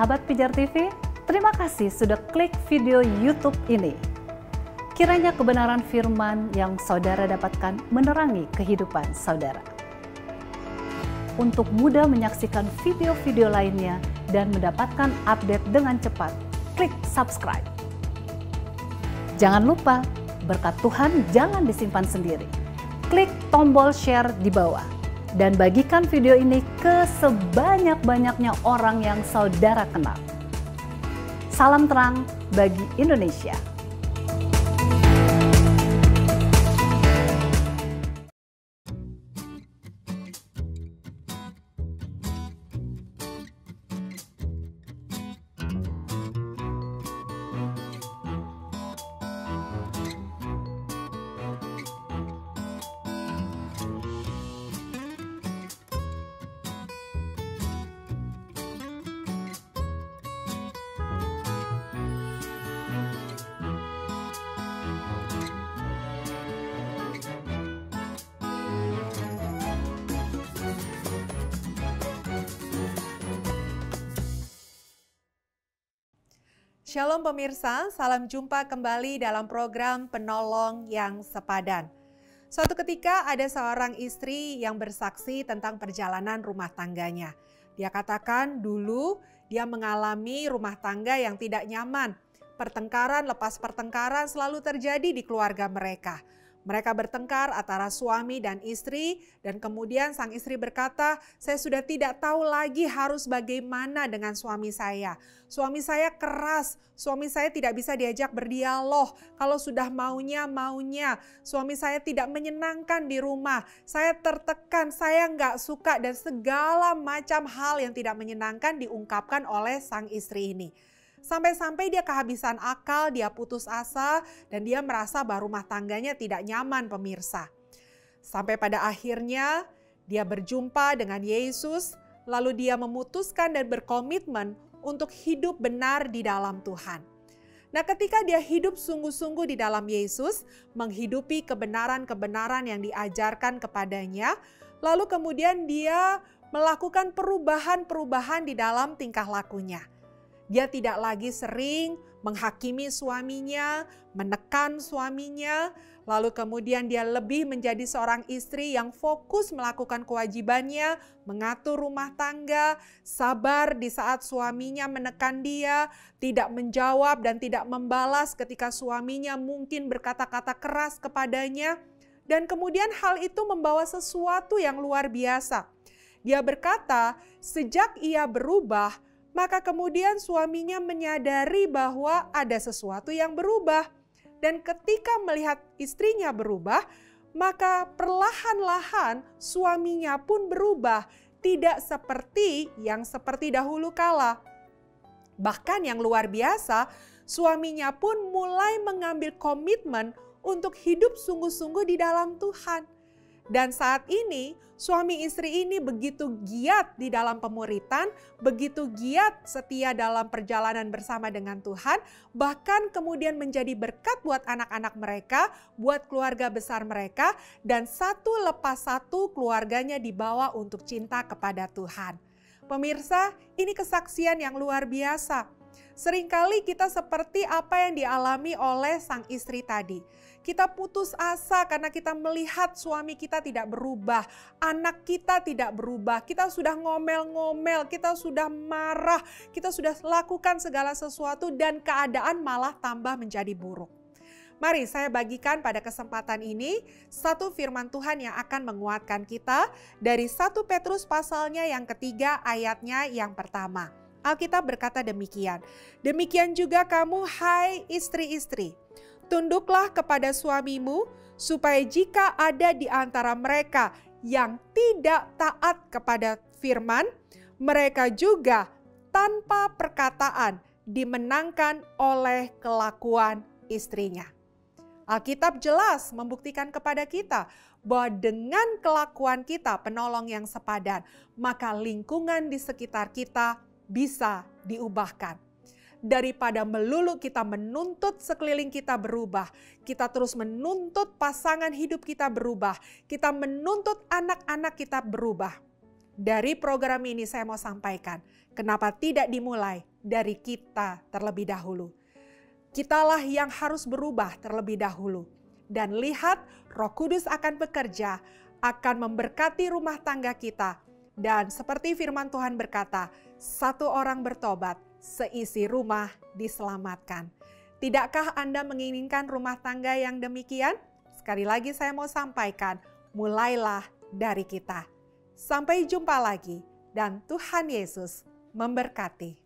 Sahabat Pijar TV, terima kasih sudah klik video YouTube ini. Kiranya kebenaran firman yang saudara dapatkan menerangi kehidupan saudara. Untuk mudah menyaksikan video-video lainnya dan mendapatkan update dengan cepat, klik subscribe. Jangan lupa, berkat Tuhan jangan disimpan sendiri. Klik tombol share di bawah. Dan bagikan video ini ke sebanyak-banyaknya orang yang saudara kenal. Salam terang bagi Indonesia. Shalom pemirsa, salam jumpa kembali dalam program Penolong yang Sepadan. Suatu ketika ada seorang istri yang bersaksi tentang perjalanan rumah tangganya. Dia katakan dulu dia mengalami rumah tangga yang tidak nyaman. Pertengkaran lepas pertengkaran selalu terjadi di keluarga mereka. Mereka bertengkar antara suami dan istri, dan kemudian sang istri berkata, "Saya sudah tidak tahu lagi harus bagaimana dengan suami saya. Suami saya keras, suami saya tidak bisa diajak berdialog. Kalau sudah maunya. Suami saya tidak menyenangkan di rumah. Saya tertekan, saya nggak suka," dan segala macam hal yang tidak menyenangkan diungkapkan oleh sang istri ini. Sampai-sampai dia kehabisan akal, dia putus asa, dan dia merasa bahwa rumah tangganya tidak nyaman pemirsa. Sampai pada akhirnya dia berjumpa dengan Yesus, lalu dia memutuskan dan berkomitmen untuk hidup benar di dalam Tuhan. Nah, ketika dia hidup sungguh-sungguh di dalam Yesus, menghidupi kebenaran-kebenaran yang diajarkan kepadanya, lalu kemudian dia melakukan perubahan-perubahan di dalam tingkah lakunya. Dia tidak lagi sering menghakimi suaminya, menekan suaminya, lalu kemudian dia lebih menjadi seorang istri yang fokus melakukan kewajibannya, mengatur rumah tangga, sabar di saat suaminya menekan dia, tidak menjawab dan tidak membalas ketika suaminya mungkin berkata-kata keras kepadanya, dan kemudian hal itu membawa sesuatu yang luar biasa. Dia berkata, sejak ia berubah, maka kemudian suaminya menyadari bahwa ada sesuatu yang berubah. Dan ketika melihat istrinya berubah, maka perlahan-lahan suaminya pun berubah. Tidak seperti yang seperti dahulu kala. Bahkan yang luar biasa, suaminya pun mulai mengambil komitmen untuk hidup sungguh-sungguh di dalam Tuhan. Dan saat ini suami istri ini begitu giat di dalam pemuritan, begitu giat setia dalam perjalanan bersama dengan Tuhan, bahkan kemudian menjadi berkat buat anak-anak mereka, buat keluarga besar mereka, dan satu lepas satu keluarganya dibawa untuk cinta kepada Tuhan. Pemirsa, ini kesaksian yang luar biasa. Seringkali kita seperti apa yang dialami oleh sang istri tadi. Kita putus asa karena kita melihat suami kita tidak berubah, anak kita tidak berubah, kita sudah ngomel-ngomel, kita sudah marah, kita sudah lakukan segala sesuatu dan keadaan malah tambah menjadi buruk. Mari saya bagikan pada kesempatan ini satu firman Tuhan yang akan menguatkan kita dari 1 Petrus pasalnya yang ketiga ayatnya yang pertama. Alkitab berkata demikian, "Demikian juga kamu hai istri-istri, tunduklah kepada suamimu, supaya jika ada di antara mereka yang tidak taat kepada firman, mereka juga tanpa perkataan dimenangkan oleh kelakuan istrinya." Alkitab jelas membuktikan kepada kita bahwa dengan kelakuan kita penolong yang sepadan, maka lingkungan di sekitar kita bisa diubahkan. Daripada melulu kita menuntut sekeliling kita berubah, kita terus menuntut pasangan hidup kita berubah, kita menuntut anak-anak kita berubah. Dari program ini saya mau sampaikan, kenapa tidak dimulai dari kita terlebih dahulu. Kitalah yang harus berubah terlebih dahulu. Dan lihat, Roh Kudus akan bekerja, akan memberkati rumah tangga kita. Dan seperti firman Tuhan berkata, satu orang bertobat, seisi rumah diselamatkan. Tidakkah Anda menginginkan rumah tangga yang demikian? Sekali lagi saya mau sampaikan, mulailah dari kita. Sampai jumpa lagi, dan Tuhan Yesus memberkati.